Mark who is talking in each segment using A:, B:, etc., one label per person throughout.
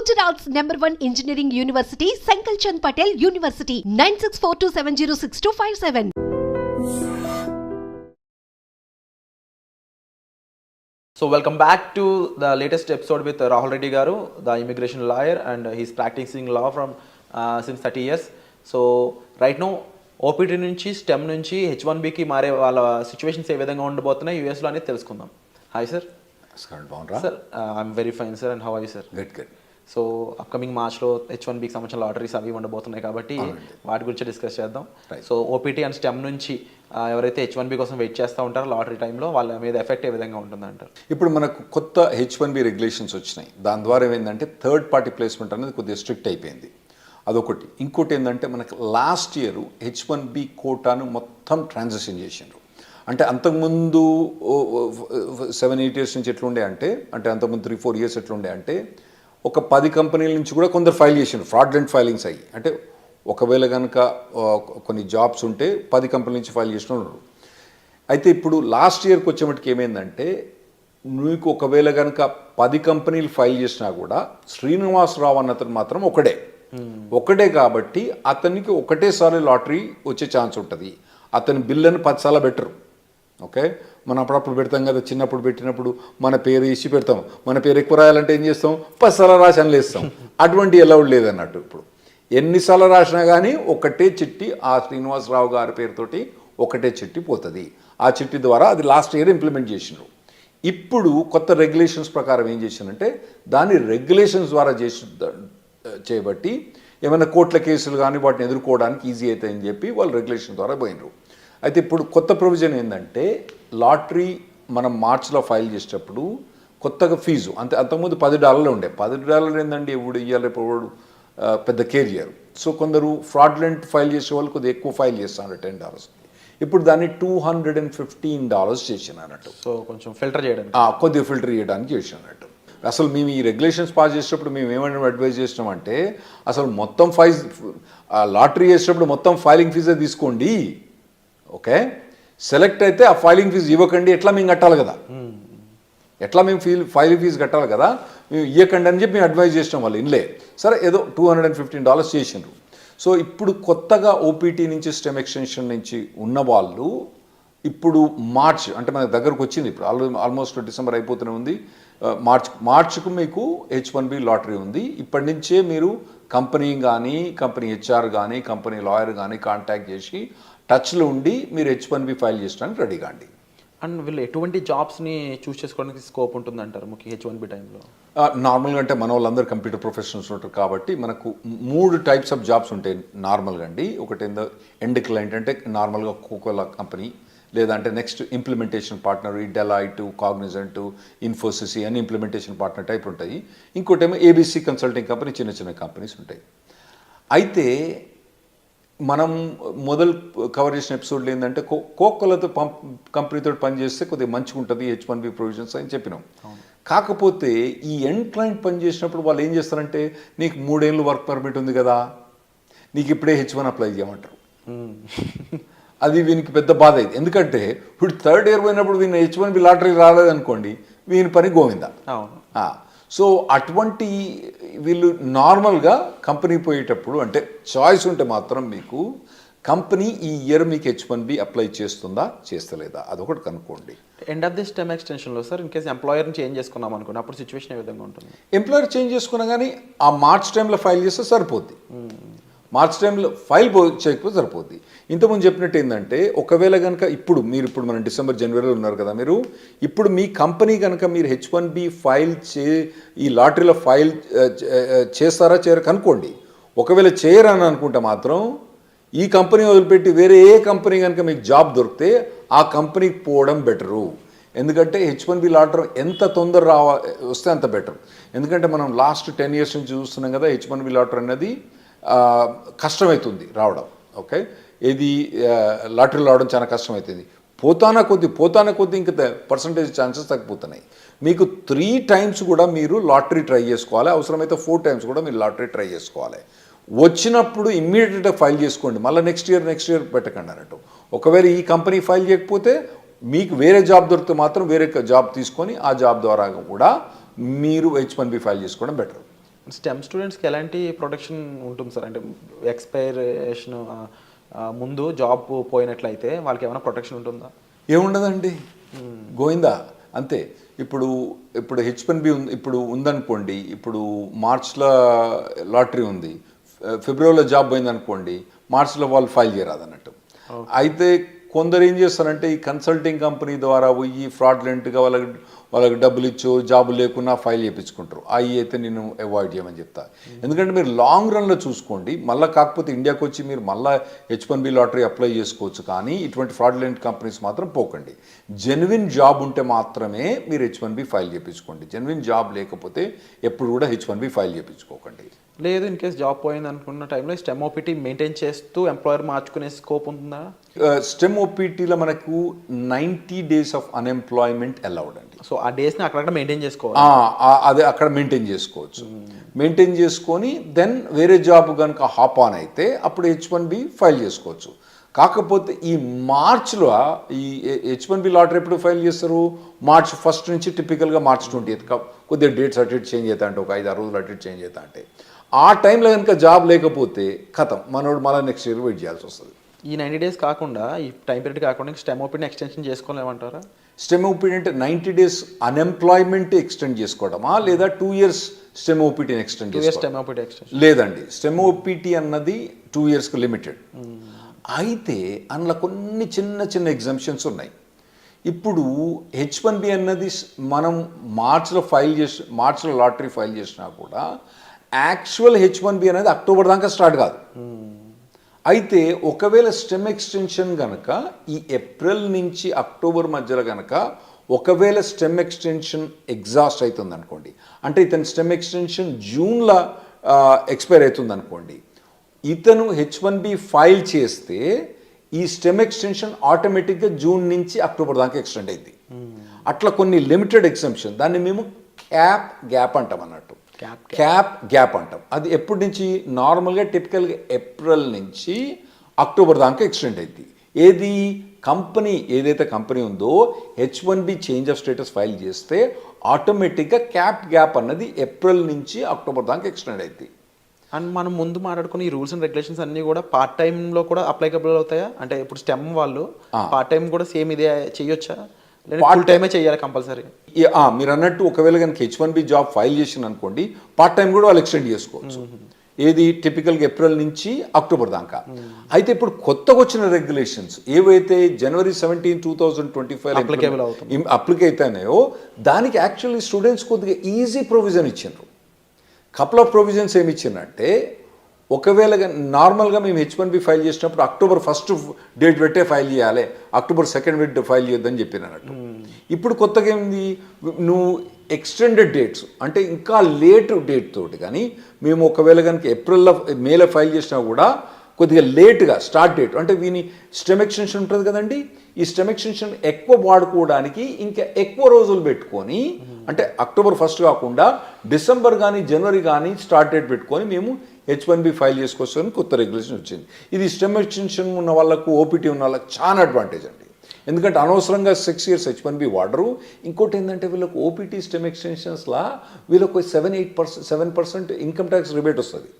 A: Gujarat's #1 engineering university, Sankalchand Patel University, 9642706257.
B: So welcome back to the latest episode with Rahul Reddy Garu, the immigration lawyer, and he's practicing law from since 30 years. So right now OPT నుంచి stem నుంచి H1Bకి మారే వాళ్ళ situations ఏ విధంగా ఉండబోతున్నాయి యూఎస్లో అనేది తెలుసుకుందాం. Hi sir. Sir I'm very fine sir, and how are you sir?
C: Good.
B: So upcoming మార్చ్లో H1Bకి సంబంధించిన లాటరీస్ అవి ఉండబోతున్నాయి కాబట్టి వాటి గురించి డిస్కస్ చేద్దాం. సో ఓపీటీ అండ్ స్టెమ్ నుంచి ఎవరైతే H1B కోసం వెయిట్ చేస్తూ ఉంటారో లాటరీ టైంలో వాళ్ళ మీద ఎఫెక్ట్ ఏ విధంగా ఉంటుందంటారు?
C: ఇప్పుడు మనకు కొత్త H1B రెగ్యులేషన్స్ వచ్చినాయి. దాని ద్వారా ఏమైందంటే థర్డ్ పార్టీ ప్లేస్మెంట్ అనేది కొద్దిగా స్ట్రిక్ట్ అయిపోయింది. అదొకటి. ఇంకోటి ఏంటంటే మనకు లాస్ట్ ఇయర్ H1B కోటాను మొత్తం ట్రాన్సాక్షన్ చేసిండ్రు. అంటే అంతకుముందు 7-8 years నుంచి ఎట్లుండే అంటే అంతకుముందు 3-4 years ఎట్లుండే అంటే ఒక 10 కంపెనీల నుంచి కూడా కొందరు ఫైల్ చేసిండ్రు, ఫ్రాడ్లెంట్ ఫైలింగ్స్ అయ్యి. అంటే ఒకవేళ కనుక కొన్ని జాబ్స్ ఉంటే 10 కంపెనీల నుంచి ఫైల్ చేసిన ఉన్నారు. అయితే ఇప్పుడు లాస్ట్ ఇయర్కి వచ్చేమటికి ఏమైందంటే నీకు ఒకవేళ కనుక 10 కంపెనీలు ఫైల్ చేసినా కూడా శ్రీనివాసరావు అన్నతను మాత్రం ఒకటే కాబట్టి అతనికి ఒకటేసారి లాటరీ వచ్చే ఛాన్స్ ఉంటుంది. అతని బిల్లుని 10 సార్లు బెటరు. ఓకే, మనం అప్పుడప్పుడు పెడతాం కదా, చిన్నప్పుడు పెట్టినప్పుడు మన పేరు ఇచ్చి పెడతాం. మన పేరు ఎక్కువ రాయాలంటే ఏం చేస్తాం, 10 సార్లు రాసి అనలేస్తాం. అటువంటి అలౌడ్ లేదన్నట్టు. ఇప్పుడు ఎన్నిసార్లు రాసినా కానీ ఒకటే చిట్టి ఆ శ్రీనివాసరావు గారి పేరుతోటి ఒకటే చిట్టి పోతుంది. ఆ చిట్టి ద్వారా అది లాస్ట్ ఇయర్ ఇంప్లిమెంట్ చేసినారు. ఇప్పుడు కొత్త రెగ్యులేషన్స్ ప్రకారం ఏం చేసినంటే దాన్ని రెగ్యులేషన్స్ ద్వారా చేయబట్టి ఏమైనా కోర్టుల కేసులు కానీ వాటిని ఎదుర్కోవడానికి ఈజీ అవుతాయని చెప్పి వాళ్ళు రెగ్యులేషన్ ద్వారా పోయినరు. అయితే ఇప్పుడు కొత్త ప్రొవిజన్ ఏంటంటే లాటరీ మనం మార్చ్లో ఫైల్ చేసేటప్పుడు కొత్తగా ఫీజు అంతకుముందు $10 ఉండే. $10 ఏంటంటే ఎప్పుడు ఇవ్వాలి, ఇప్పుడు పెద్ద కేర్ చేయరు. సో కొందరు ఫ్రాడ్లెంట్ ఫైల్ చేసే వాళ్ళు కొద్దిగా ఎక్కువ ఫైల్ చేస్తున్నారు, $10. ఇప్పుడు దాన్ని $215 చేసిన అన్నట్టు.
B: సో కొంచెం ఫిల్టర్ చేయడానికి,
C: కొద్దిగా ఫిల్టర్ చేయడానికి చేసిన అన్నట్టు. అసలు మేము ఈ రెగ్యులేషన్స్ పాస్ చేసేటప్పుడు మేము ఏమైనా అడ్వైజ్ చేసినామంటే అసలు మొత్తం లాటరీ చేసేటప్పుడు మొత్తం ఫైలింగ్ ఫీజే తీసుకోండి. ఓకే, సెలెక్ట్ అయితే ఆ ఫైలింగ్ ఫీజు ఇవ్వకండి. ఎట్లా మేము కట్టాలి కదా, ఫైలింగ్ ఫీజు కట్టాలి కదా, మేము ఇవ్వకండి అని చెప్పి మేము అడ్వైజ్ చేసినాం. వాళ్ళు ఇన్లే సరే ఏదో $215 చేసిండ్రు. సో ఇప్పుడు కొత్తగా ఓపీటీ నుంచి స్టెమ్ ఎక్స్టెన్షన్ నుంచి ఉన్న వాళ్ళు ఇప్పుడు మార్చ్ అంటే మన దగ్గరకు వచ్చింది. ఇప్పుడు ఆల్మోస్ట్ డిసెంబర్ అయిపోతూనే ఉంది. మార్చ్కు మీకు H1B లాటరీ ఉంది. ఇప్పటి నుంచే మీరు కంపెనీ కానీ కంపెనీ హెచ్ఆర్ కానీ కంపెనీ లాయర్ కానీ కాంటాక్ట్ చేసి టచ్లో ఉండి మీరు H1B ఫైల్ చేయడానికి రెడీ కాండి.
B: అండ్ వీళ్ళు ఎటువంటి జాబ్స్ని చూస్ చేసుకోవడానికి స్కోప్ ఉంటుందంటారు ముఖ్య H1B టైంలో?
C: నార్మల్గా అంటే మన వాళ్ళందరూ కంప్యూటర్ ప్రొఫెషనల్స్ ఉంటారు కాబట్టి మనకు 3 types ఆఫ్ జాబ్స్ ఉంటాయి నార్మల్గా అండి. ఒకటి ఎండ్ క్లయింట్ అంటే నార్మల్గా కోకోలా కంపెనీ, లేదంటే నెక్స్ట్ ఇంప్లిమెంటేషన్ పార్ట్నర్, ఈ డెలాయిట్, కాగ్నిజెంట్, ఇన్ఫోసిస్ అని ఇంప్లిమెంటేషన్ పార్ట్నర్ టైప్ ఉంటాయి. ఇంకోటి ఏమో ABC కన్సల్టింగ్ కంపెనీ, చిన్న చిన్న కంపెనీస్ ఉంటాయి. అయితే మనం మొదలు కవర్ చేసిన ఎపిసోడ్లో ఏంటంటే కోకోలతో కంపెనీతో పనిచేస్తే కొద్దిగా మంచిగా ఉంటుంది H1B ప్రొవిజన్స్ అని చెప్పినాం. కాకపోతే ఈ ఎండ్ క్లయింట్ పనిచేసినప్పుడు వాళ్ళు ఏం చేస్తారంటే నీకు 3 ఏళ్ళు వర్క్ పర్మిట్ ఉంది కదా, నీకు ఇప్పుడే H1 అప్లై చేయమంటారు. అది వీనికి పెద్ద బాధ అయింది. ఎందుకంటే ఇప్పుడు 3rd year పోయినప్పుడు వీని H1B లాటరీ రాలేదనుకోండి, వీని పని గోవిందా. సో అటువంటి వీళ్ళు నార్మల్గా కంపెనీ పోయేటప్పుడు అంటే చాయిస్ ఉంటే మాత్రం మీకు కంపెనీ ఈ ఇయర్ మీకు H1B అప్లై చేస్తుందా చేస్తలేదా అదొకటి కనుక్కోండి.
B: ఎండ్ ఆఫ్ ది స్టెమ్ ఎక్స్టెన్షన్లో సార్ ఇన్ కేసు ఎంప్లాయర్ని చేంజ్ చేసుకున్నాం అనుకోండి, అప్పుడు సిచ్యువేషన్ ఏ విధంగా ఉంటుంది?
C: ఎంప్లాయర్ చేంజ్ చేసుకున్నా కానీ ఆ మార్చ్ టైంలో ఫైల్ చేస్తే సరిపోద్ది. మార్చ్ టైంలో ఫైల్ చేయకపోతే సరిపోద్ది. ఇంతకుముందు చెప్పినట్టు ఏంటంటే ఒకవేళ కనుక ఇప్పుడు మనం డిసెంబర్ జనవరిలో ఉన్నారు కదా, మీరు ఇప్పుడు మీ కంపెనీ కనుక మీరు H1B ఫైల్ ఈ లాటరీలో ఫైల్ చేస్తారా చేయరా కనుక్కోండి. ఒకవేళ చేయరని అనుకుంటే మాత్రం ఈ కంపెనీ వదిలిపెట్టి వేరే ఏ కంపెనీ కనుక మీకు జాబ్ దొరికితే ఆ కంపెనీకి పోవడం బెటరు. ఎందుకంటే H1B లాటరీ ఎంత తొందర వస్తే అంత బెటర్. ఎందుకంటే మనం లాస్ట్ 10 years నుంచి చూస్తున్నాం కదా, H1B లాటరీ అనేది కష్టమవుతుంది రావడం. ఓకే, ఇది లాటరీలో రావడం చాలా కష్టమవుతుంది. పోతానా కొద్ది ఇంకా పర్సంటేజ్ ఛాన్సెస్ తగ్గిపోతున్నాయి. మీకు 3 times కూడా మీరు లాటరీ ట్రై చేసుకోవాలి, అవసరమైతే 4 times కూడా మీరు లాటరీ ట్రై చేసుకోవాలి. వచ్చినప్పుడు ఇమ్మీడియట్గా ఫైల్ చేసుకోండి, మళ్ళీ నెక్స్ట్ ఇయర్ పెట్టకండి అన్నట్టు. ఒకవేళ ఈ కంపెనీ ఫైల్ చేయకపోతే మీకు వేరే జాబ్ దొరికితే మాత్రం వేరే జాబ్ తీసుకొని ఆ జాబ్ ద్వారా కూడా మీరు H1B ఫైల్ చేసుకోవడం బెటర్.
B: స్టెమ్ స్టూడెంట్స్కి ఎలాంటి ప్రొటెక్షన్ ఉంటుంది సార్? అంటే ఎక్స్పైరేషన్ ముందు జాబ్ పోయినట్లయితే వాళ్ళకి ఏమైనా ప్రొటెక్షన్ ఉంటుందా?
C: ఏముండదండి, గోయిందా అంతే. ఇప్పుడు H1B ఇప్పుడు ఉందనుకోండి, ఇప్పుడు మార్చ్లో లాటరీ ఉంది, ఫిబ్రవరిలో జాబ్ పోయిందనుకోండి, మార్చ్లో వాళ్ళు ఫైల్ చేయరాదు అన్నట్టు. అయితే కొందరు ఏం చేస్తారంటే ఈ కన్సల్టింగ్ కంపెనీ ద్వారా పోయి ఫ్రాడ్లెంట్గా వాళ్ళకి డబ్బులు ఇచ్చో జాబ్ లేకున్నా ఫైల్ చేయించుకుంటారు. అవి అయితే నేను అవాయిడ్ చేయమని చెప్తా. ఎందుకంటే మీరు లాంగ్ రన్లో చూసుకోండి, మళ్ళీ కాకపోతే ఇండియాకి వచ్చి మీరు మళ్ళీ H1B లాటరీ అప్లై చేసుకోవచ్చు, కానీ ఇటువంటి ఫ్రాడ్లెంట్ కంపెనీస్ మాత్రం పోకండి. జెన్యున్ జాబ్ ఉంటే మాత్రమే మీరు H1B ఫైల్ చేయించుకోండి. జెన్యున్ జాబ్ లేకపోతే ఎప్పుడు కూడా H1B ఫైల్ చేయించుకోకండి.
B: లేదు, ఇన్ కేస్ జాబ్ పోయింది అనుకున్న టైంలో స్టెమ్ ఓపీటీ మెయింటైన్ చేస్తూ ఎంప్లాయర్ మార్చుకునే స్కోప్ ఉంటుందా?
C: స్టెమ్ ఓపీటీలో మనకు 90 days ఆఫ్ అన్ఎంప్లాయ్మెంట్ అలౌడ్ అండి.
B: సో ఆ డేస్ని అక్కడక్కడ మెయింటైన్ చేసుకోవాలి.
C: అదే అక్కడ మెయింటైన్ చేసుకోవచ్చు. మెయింటైన్ చేసుకొని దెన్ వేరే జాబ్ కనుక హాప్ ఆన్ అయితే అప్పుడు H1B ఫైల్ చేసుకోవచ్చు. కాకపోతే ఈ మార్చ్లో ఈ H1B లాటరీ ఎప్పుడు ఫైల్ చేస్తారు? మార్చ్ 1st నుంచి టిపికల్గా మార్చ్ 20th కొద్దిగా డేట్స్ అటు ఇటు చేంజ్ అవుతా అంటే ఒక 5-6 రోజులు అటు ఇటు చేంజ్ అవుతా అంటే ఆ టైంలో కనుక జాబ్ లేకపోతే కథం, మనోడు మళ్ళీ నెక్స్ట్ ఇయర్ వెయిట్ చేయాల్సి వస్తుంది.
B: ఈ 90 days కాకుండా, ఈ టైం పీరియడ్ కాకుండా స్టెమ్ ఓపీని ఎక్స్టెన్షన్ చేసుకోలేమంటారా?
C: స్టెమ్ ఓపీటీ అంటే 90 days అన్ఎంప్లాయ్మెంట్ ఎక్స్టెండ్ చేసుకోవడమా, లేదా 2 years స్టెమ్ ఓపీటీని ఎక్స్టెండ్ చేసుకోవడం? లేదండి, స్టెమ్ ఓపీటీ అన్నది 2 yearsకి లిమిటెడ్. అయితే అందులో కొన్ని చిన్న చిన్న ఎగ్జామ్షన్స్ ఉన్నాయి. ఇప్పుడు H1B అన్నది మనం మార్చ్లో లాటరీ ఫైల్ చేసినా కూడా యాక్చువల్ H1B అనేది అక్టోబర్ దాకా స్టార్ట్ కాదు. అయితే ఒకవేళ స్టెమ్ ఎక్స్టెన్షన్ కనుక ఈ ఏప్రిల్ నుంచి అక్టోబర్ మధ్యలో కనుక ఒకవేళ స్టెమ్ ఎక్స్టెన్షన్ ఎగ్జాస్ట్ అవుతుంది అనుకోండి, అంటే ఇతని స్టెమ్ ఎక్స్టెన్షన్ జూన్లో ఎక్స్పైర్ అవుతుంది అనుకోండి, ఇతను H1B ఫైల్ చేస్తే ఈ స్టెమ్ ఎక్స్టెన్షన్ ఆటోమేటిక్గా జూన్ నుంచి అక్టోబర్ దాకా ఎక్స్టెండ్ అయింది. అట్లా కొన్ని లిమిటెడ్ ఎగ్జామ్షన్, దాన్ని మేము క్యాప్ గ్యాప్ అంటాం అన్నట్టు. క్యాప్ గ్యాప్ అంటాం. అది ఎప్పటి నుంచి? నార్మల్గా టిపికల్గా ఏప్రిల్ నుంచి అక్టోబర్ దాకా ఎక్స్టెండ్ అయింది. ఏదైతే కంపెనీ ఉందో H1B change of status file చేస్తే ఆటోమేటిక్గా క్యాప్ గ్యాప్ అన్నది ఏప్రిల్ నుంచి అక్టోబర్ దాకా ఎక్స్టెండ్ అయింది.
B: అండ్ మనం ముందు మాట్లాడుకున్న ఈ రూల్స్ అండ్ రెగ్యులేషన్స్ అన్నీ కూడా పార్ట్ టైంలో కూడా అప్లైకబుల్ అవుతాయా? అంటే ఇప్పుడు స్టెమ్ వాళ్ళు పార్ట్ టైం కూడా సేమ్ ఇదే చేయొచ్చా, పార్ట్ టైమే చేయాలి కంపల్సరీ?
C: మీరు అన్నట్టు ఒకవేళ కనుక H1B జాబ్ ఫైల్ చేసిన అనుకోండి, పార్ట్ టైం కూడా వాళ్ళు ఎక్స్టెండ్ చేసుకోవచ్చు. ఏది టిపికల్గా ఏప్రిల్ నుంచి అక్టోబర్ దాకా. అయితే ఇప్పుడు కొత్తగా వచ్చిన రెగ్యులేషన్స్ ఏవైతే January 17, 2025 అప్లికే అవుతాయో దానికి యాక్చువల్లీ స్టూడెంట్స్ కొద్దిగా ఈజీ ప్రొవిజన్ ఇచ్చిండ్రు. కపుల్ ఆఫ్ ప్రొవిజన్స్ ఏమి ఇచ్చిందంటే, ఒకవేళ నార్మల్గా మేము H1B ఫైల్ చేసినప్పుడు October 1st డేట్ పెట్టే ఫైల్ చేయాలి, October 2nd ఫైల్ చేయొద్దని చెప్పిన అన్నట్టు. ఇప్పుడు కొత్తగా ఏంది, నువ్వు ఎక్స్టెండెడ్ డేట్స్ అంటే ఇంకా లేట్ డేట్ తోటి, కానీ మేము ఒకవేళ కనుక మేలో ఫైల్ చేసినా కూడా కొద్దిగా లేట్గా స్టార్ట్ డేట్ అంటే వీని స్టెమ్ ఎక్స్టెన్షన్ ఉంటుంది కదండి, ఈ స్టెమ్ ఎక్స్టెన్షన్ ఎక్కువ వాడుకోవడానికి ఇంకా ఎక్కువ రోజులు పెట్టుకొని, అంటే October 1st కాకుండా డిసెంబర్ కానీ జనవరి కానీ స్టార్ట్ డేట్ పెట్టుకొని మేము H1B ఫైల్ చేసుకోవచ్చని కొత్త రెగ్యులేషన్ వచ్చింది. ఇది స్టెమ్ ఎక్స్టెన్షన్ ఉన్న వాళ్ళకు, ఓపీటీ ఉన్న వాళ్ళకి చాలా అడ్వాంటేజ్ అండి. ఎందుకంటే అనవసరంగా 6 years H1B వాడరు. ఇంకోటి ఏంటంటే వీళ్ళకి ఓపీటీ స్టెమ్ ఎక్స్టెన్షన్స్లా వీళ్ళకు 7% ఇన్కమ్ ట్యాక్స్ రిబేట్ వస్తుంది.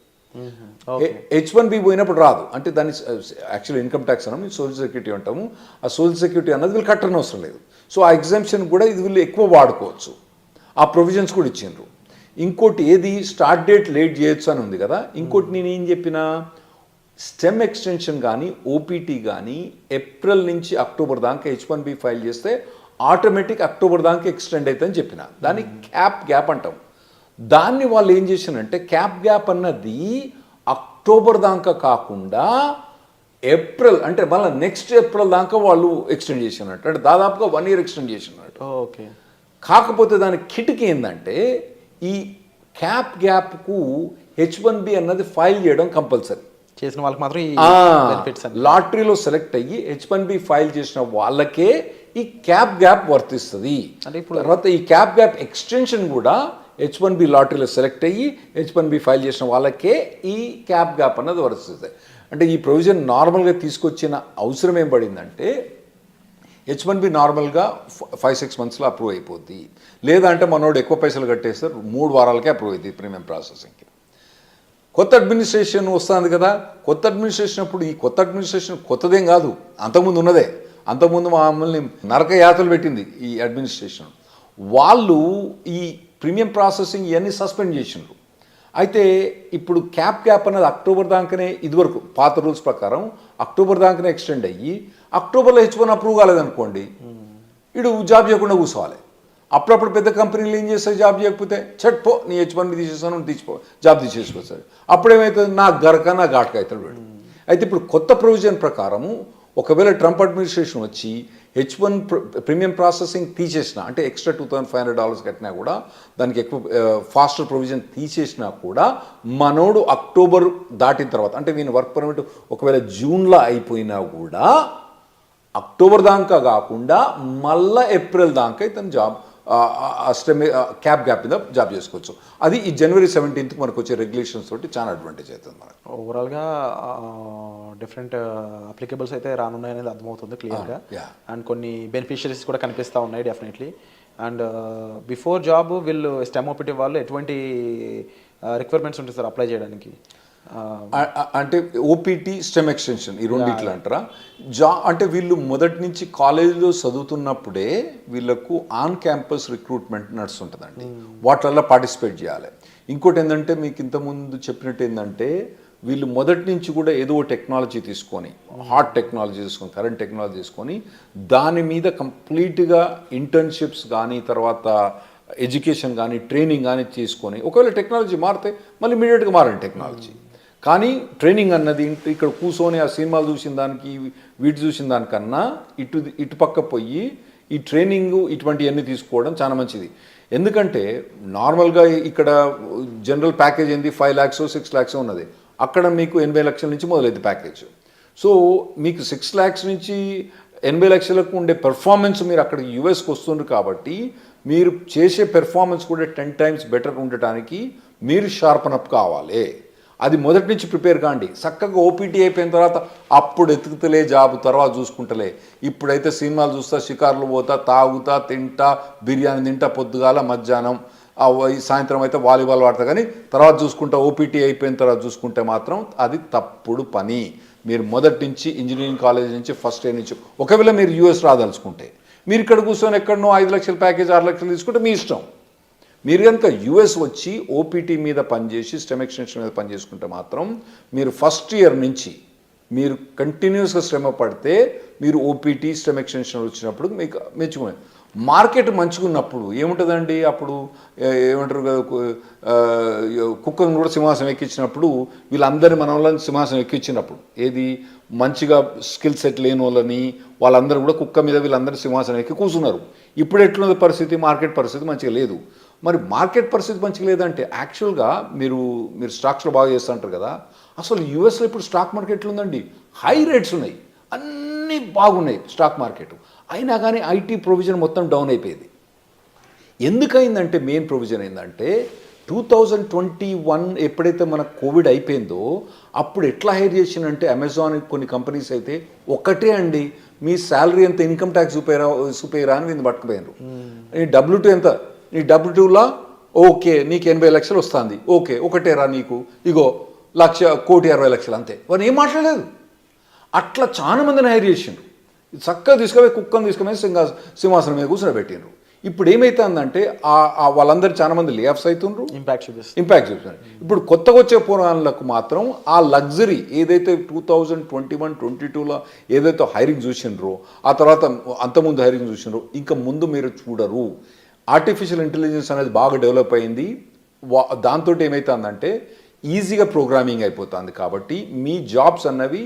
C: H1B పోయినప్పుడు రాదు. అంటే దాన్ని యాక్చువల్ ఇన్కమ్ ట్యాక్స్ అన్నాము, సోషల్ సెక్యూరిటీ అంటాము. ఆ సోషల్ సెక్యూరిటీ అన్నది వీళ్ళు కట్టని అవసరం లేదు. సో ఆ ఎగ్జామ్షన్ కూడా ఇది వీళ్ళు ఎక్కువ వాడుకోవచ్చు. ఆ ప్రొవిజన్స్ కూడా ఇచ్చిండ్రు. ఇంకోటి ఏది, స్టార్ట్ డేట్ లేట్ చేయొచ్చు అని ఉంది కదా. ఇంకోటి నేను ఏం చెప్పినా, స్టెమ్ ఎక్స్టెన్షన్ కానీ ఓపీటీ కానీ ఏప్రిల్ నుంచి అక్టోబర్ దాకా H1B ఫైల్ చేస్తే ఆటోమేటిక్ అక్టోబర్ దాకా ఎక్స్టెండ్ అవుతుందని చెప్పిన. దాన్ని క్యాప్ గ్యాప్ అంటాం. దాన్ని వాళ్ళు ఏం చేశారంటే, క్యాప్ గ్యాప్ అన్నది అక్టోబర్ దాకా కాకుండా ఏప్రిల్ అంటే మళ్ళీ నెక్స్ట్ ఏప్రిల్ దాకా వాళ్ళు ఎక్స్టెండ్ చేసినట్టు, అంటే దాదాపుగా 1 year ఎక్స్టెండ్ చేసినట్టు.
B: ఓకే. కాకపోతే
C: దాని కిటికీ ఏంటంటే, ఈ క్యాప్ గ్యాప్కు H1B అన్నది ఫైల్ చేయడం కంపల్సరీ.
B: చేసిన వాళ్ళకి మాత్రం
C: లాటరీలో సెలెక్ట్ అయ్యి H1B ఫైల్ చేసిన వాళ్ళకే ఈ క్యాప్ గ్యాప్ వర్తిస్తుంది. అంటే ఇప్పుడు తర్వాత ఈ క్యాప్ గ్యాప్ ఎక్స్టెన్షన్ కూడా H1B లాటరీలో సెలెక్ట్ అయ్యి H1B ఫైల్ చేసిన వాళ్ళకే ఈ క్యాప్ గ్యాప్ అన్నది వర్తిస్తుంది. అంటే ఈ ప్రొవిజన్ నార్మల్గా తీసుకొచ్చిన అవసరం ఏం పడిందంటే, H1B నార్మల్గా 5-6 మంత్స్లో అప్రూవ్ అయిపోద్ది. లేదంటే మనోడు ఎక్కువ పైసలు కట్టేస్తారు 3 వారాలకే అప్రూవ్ అవుతుంది ప్రీమియం ప్రాసెసింగ్కి. కొత్త అడ్మినిస్ట్రేషన్ వస్తుంది కదా, కొత్త అడ్మినిస్ట్రేషన్ అప్పుడు ఈ కొత్త అడ్మినిస్ట్రేషన్ కొత్తదేం కాదు, అంతకుముందు ఉన్నదే. అంతకుముందు మమ్మల్ని నరక యాతలు పెట్టింది ఈ అడ్మినిస్ట్రేషన్. వాళ్ళు ఈ ప్రీమియం ప్రాసెసింగ్ ఇవన్నీ సస్పెండ్ చేసిండ్రు. అయితే ఇప్పుడు క్యాప్ అనేది అక్టోబర్ దాకానే, ఇదివరకు పాత రూల్స్ ప్రకారం అక్టోబర్ దాకానే ఎక్స్టెండ్ అయ్యి అక్టోబర్లో H1 అప్రూవ్ కాలేదనుకోండి, ఇడు జాబ్ చేయకుండా కూర్చోవాలి. అప్పుడప్పుడు పెద్ద కంపెనీలు ఏం చేస్తాయి, జాబ్ చేయకపోతే పో నీ H1 తీసేస్తాను తీసిపో, జాబ్ తీసేసుకోవచ్చు. అప్పుడేమవుతుంది, నా గరక నా ఘాటక అవుతాడు వీడు. అయితే ఇప్పుడు కొత్త ప్రొవిజన్ ప్రకారము ఒకవేళ ట్రంప్ అడ్మినిస్ట్రేషన్ వచ్చి H1 ప్రీమియం ప్రాసెసింగ్ తీసేసిన, అంటే ఎక్స్ట్రా $2,500 కట్టినా కూడా, దానికి ఎక్కువ ఫాస్టర్ ప్రొవిజన్ తీసేసినా కూడా, మనోడు అక్టోబర్ దాటిన తర్వాత, అంటే వీని వర్క్ పర్మిట్ ఒకవేళ జూన్లో అయిపోయినా కూడా అక్టోబర్ దాకా కాకుండా మళ్ళీ ఏప్రిల్ దాకా ఇతను జాబ్ గ్యాప్ మీద జాబ్ చేసుకోవచ్చు. అది ఈ January 17th మనకు వచ్చే రెగ్యులేషన్స్ తోటి చాలా అడ్వాంటేజ్ అవుతుంది మనకు.
B: ఓవరాల్గా డిఫరెంట్ అప్లికేబుల్స్ అయితే రానున్నాయి అనేది అర్థమవుతుంది క్లియర్గా. అండ్ కొన్ని బెనిఫిషరీస్ కూడా కనిపిస్తూ ఉన్నాయి డెఫినెట్లీ. అండ్ బిఫోర్ జాబ్ వీళ్ళు STEM OPT వాళ్ళు ఎటువంటి రిక్వైర్మెంట్స్ ఉంటాయి సార్ అప్లై చేయడానికి?
C: అంటే OPT STEM ఎక్స్టెన్షన్ ఈ రెండిట్లు అంటారా? అంటే వీళ్ళు మొదటి నుంచి కాలేజీలో చదువుతున్నప్పుడే వీళ్ళకు ఆన్ క్యాంపస్ రిక్రూట్మెంట్ నడుస్తుంటుందండి. వాటిల్లో పార్టిసిపేట్ చేయాలి. ఇంకోటి ఏంటంటే, మీకు ఇంతకుముందు చెప్పినట్టు ఏంటంటే, వీళ్ళు మొదటి నుంచి కూడా ఏదో టెక్నాలజీ తీసుకొని, హాట్ టెక్నాలజీ తీసుకొని, కరెంట్ టెక్నాలజీ తీసుకొని, దాని మీద కంప్లీట్గా ఇంటర్న్షిప్స్ కానీ, తర్వాత ఎడ్యుకేషన్ కానీ, ట్రైనింగ్ కానీ తీసుకొని, ఒకవేళ టెక్నాలజీ మారితే మళ్ళీ ఇమీడియట్గా మారండి టెక్నాలజీ. కానీ ట్రైనింగ్ అన్నది ఇక్కడ కూర్చొని ఆ సినిమాలు చూసిన దానికి వీటి చూసిన దానికన్నా ఇటు పక్క పోయి ఈ ట్రైనింగ్ ఇటువంటివన్నీ తీసుకోవడం చాలా మంచిది. ఎందుకంటే నార్మల్గా ఇక్కడ జనరల్ ప్యాకేజ్ ఏంది 5 lakhs 6 lakhs ఉన్నది, అక్కడ మీకు 80 లక్షల నుంచి మొదలైంది ప్యాకేజ్. సో మీకు 6 lakhs నుంచి 80 లక్షలకు ఉండే పెర్ఫార్మెన్స్ మీరు అక్కడ యూఎస్కి వస్తుండ్రు కాబట్టి, మీరు చేసే పెర్ఫార్మెన్స్ కూడా 10 times బెటర్ ఉండటానికి మీరు షార్పన్ అప్ కావాలి. అది మొదటి నుంచి ప్రిపేర్ కాండి. చక్కగా OPT అయిపోయిన తర్వాత అప్పుడు ఎతుకుతలే జాబ్, తర్వాత చూసుకుంటలే. ఇప్పుడైతే సినిమాలు చూస్తా, షికార్లు పోతా, తాగుతా, తింటా, బిర్యానీ తింటా, పొద్దుగాల మధ్యాహ్నం, సాయంత్రం అయితే వాలీబాల్ ఆడతా, కానీ తర్వాత చూసుకుంటా, OPT అయిపోయిన తర్వాత చూసుకుంటే మాత్రం అది తప్పుడు పని. మీరు మొదటి నుంచి ఇంజనీరింగ్ కాలేజ్ నుంచి ఫస్ట్ ఇయర్ నుంచి, ఒకవేళ మీరు US రాదలుచుకుంటే, మీరు ఇక్కడ కూర్చొని ఎక్కడనో 5 లక్షల ప్యాకేజ్ 6 లక్షలు తీసుకుంటే మీ ఇష్టం. మీరు కనుక US వచ్చి OPT మీద పనిచేసి STEM ఎక్స్టెన్షన్ మీద పనిచేసుకుంటే మాత్రం మీరు ఫస్ట్ ఇయర్ నుంచి మీరు కంటిన్యూస్గా శ్రమ పడితే మీరు OPT STEM ఎక్స్టెన్షన్ వచ్చినప్పుడు మీకు మెచ్చుకునే మార్కెట్ మంచిగా ఉన్నప్పుడు ఏముంటుందండి, అప్పుడు ఏమంటారు కదా, కుక్కను కూడా సింహాసనం ఎక్కించినప్పుడు వీళ్ళందరి మన వాళ్ళని సింహాసనం ఎక్కించినప్పుడు, ఏది మంచిగా స్కిల్ సెట్ లేని వాళ్ళని వాళ్ళందరూ కూడా కుక్క మీద వీళ్ళందరూ సింహాసనం ఎక్కి కూర్చున్నారు. ఇప్పుడు ఎట్లున్నది పరిస్థితి, మార్కెట్ పరిస్థితి మంచిగా లేదు. మరి మార్కెట్ పరిస్థితి మంచిగా లేదంటే యాక్చువల్గా మీరు స్టాక్స్లో బాగా చేస్తుంటారు కదా, అసలు యూఎస్లో ఇప్పుడు స్టాక్ మార్కెట్ ఎట్లుందండి, హై రేట్స్ ఉన్నాయి, అన్నీ బాగున్నాయి స్టాక్ మార్కెట్, అయినా కానీ IT ప్రొవిజన్ మొత్తం డౌన్ అయిపోయింది. ఎందుకైందంటే మెయిన్ ప్రొవిజన్ ఏంటంటే 2021 ఎప్పుడైతే మన కోవిడ్ అయిపోయిందో అప్పుడు ఎట్లా హైర్ చేసిందంటే, అమెజాన్ కొన్ని కంపెనీస్ అయితే ఒకటే అండి, మీ శాలరీ ఎంత, ఇన్కమ్ ట్యాక్స్ చూపేరా అని వీళ్ళు పట్టుకుపోయినారు. నీ W2 ఎంత, నీ W2లో ఓకే నీకు 80 లక్షలు వస్తుంది, ఓకే ఒకటేరా నీకు, ఇగో 1,60,20,00,000 అంతే. వారు ఏం మాట్లాడలేదు. అట్లా చాలా మందిని హైర్ చేసిండ్రు. చక్కగా తీసుకుపోయి కుక్కను తీసుకుపోయి సింహాసనం మీద కూర్చోబెట్టిండ్రు. ఇప్పుడు ఏమైతుందంటే వాళ్ళందరూ చాలా మంది లే ఆఫ్స్ అవుతుండ్రు, ఇంపాక్ట్ చూపిస్తున్నారు. ఇప్పుడు కొత్తగా వచ్చే పోరాళ్ళకు మాత్రం ఆ లగ్జరీ ఏదైతే 2021-22లో ఏదైతే హైరింగ్ చూసిండ్రో, ఆ తర్వాత అంతకుముందు హైరింగ్ చూసిండ్రో, ఇంకా ముందు మీరు చూడరు. ఆర్టిఫిషియల్ ఇంటెలిజెన్స్ అనేది బాగా డెవలప్ అయింది. దాంతో ఏమవుతుందంటే ఈజీగా ప్రోగ్రామింగ్ అయిపోతుంది. కాబట్టి మీ జాబ్స్ అన్నవి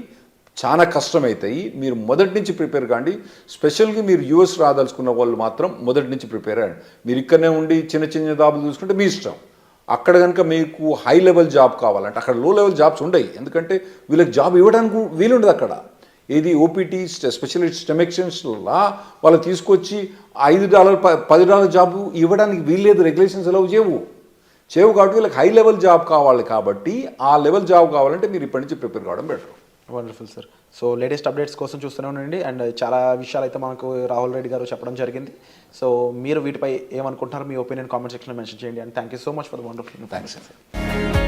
C: చాలా కష్టమవుతాయి. మీరు మొదటి నుంచి ప్రిపేర్ కాండి. స్పెషల్గా మీరు US రాదలుచుకున్న వాళ్ళు మాత్రం మొదటి నుంచి ప్రిపేర్ అయ్యండి. మీరు ఇక్కడనే ఉండి చిన్న చిన్న జాబులు చూసుకుంటే మీ ఇష్టం. అక్కడ కనుక మీకు హై లెవెల్ జాబ్ కావాలంటే అక్కడ లో లెవెల్ జాబ్స్ ఉండవు. ఎందుకంటే వీళ్ళకి జాబ్ ఇవ్వడానికి వీలుండదు అక్కడ. ఏది OPT స్పెషలిస్ట్ STEM ఎక్స్టెన్షన్లా వాళ్ళు తీసుకొచ్చి $5 $10 జాబు ఇవ్వడానికి వీల్లేదు. రెగ్యులేషన్స్ ఎలా చేయవు కాబట్టి వీళ్ళకి హై లెవెల్ జాబ్ కావాలి. కాబట్టి ఆ లెవెల్ జాబ్ కావాలంటే మీరు ఇప్పటి నుంచి ప్రిపేర్ కావడం better.
B: Wonderful sir. So latest updates కోసం చూస్తూనే ఉండండి. అండ్ చాలా విషయాలు అయితే మనకు రాహుల్ రెడ్డి గారు చెప్పడం జరిగింది. సో మీరు వీటిపై ఏమనుకుంటున్నారు, మీ ఒపీనియన్ కామెంట్ సెక్షన్లో మెన్షన్ చేయండి. And thank you so much for the wonderful.
C: Thanks అండి.